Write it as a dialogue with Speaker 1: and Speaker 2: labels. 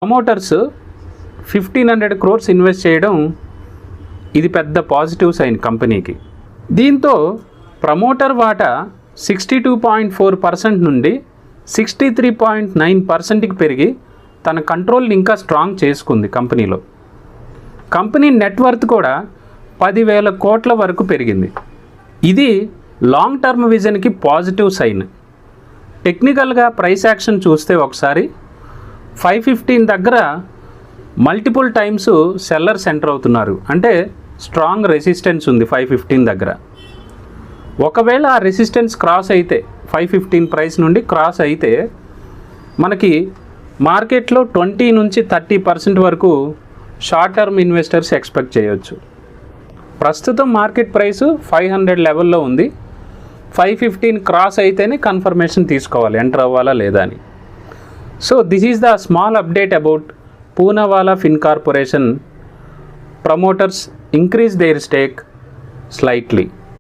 Speaker 1: Promoters 1500 crores invest చేయడం ఇది పెద్ద పాజిటివ్ సైన్ కంపెనీకి. దీంతో ప్రమోటర్ వాటా 62.4% నుండి 63.9%కి పెరిగి తన కంట్రోల్ని ఇంకా స్ట్రాంగ్ చేసుకుంది కంపెనీలో. కంపెనీ నెట్వర్త్ కూడా 10,000 కోట్ల వరకు పెరిగింది. ఇది లాంగ్ టర్మ్ విజన్కి పాజిటివ్ సైన్. టెక్నికల్గా ప్రైస్ యాక్షన్ చూస్తే ఒకసారి 515 దగ్గర మల్టిపుల్ టైమ్స్ సెల్లర్స్ ఎంటర్ అవుతున్నారు. అంటే స్ట్రాంగ్ రెసిస్టెన్స్ ఉంది 515 దగ్గర. ఒకవేళ ఆ రెసిస్టెన్స్ క్రాస్ అయితే 515 ప్రైస్ నుండి క్రాస్ అయితే మనకి మార్కెట్లో 20 నుంచి 30% వరకు షార్ట్ టర్మ్ ఇన్వెస్టర్స్ ఎక్స్పెక్ట్ చేయొచ్చు. ప్రస్తుతం మార్కెట్ ప్రైస్ 500 లెవెల్లో ఉంది. 515 క్రాస్ అయితేనే కన్ఫర్మేషన్ తీసుకోవాలి ఎంటర్ అవ్వాలా లేదా అని. So this is the small update about Poonawalla fin corporation. Promoters increase their stake slightly.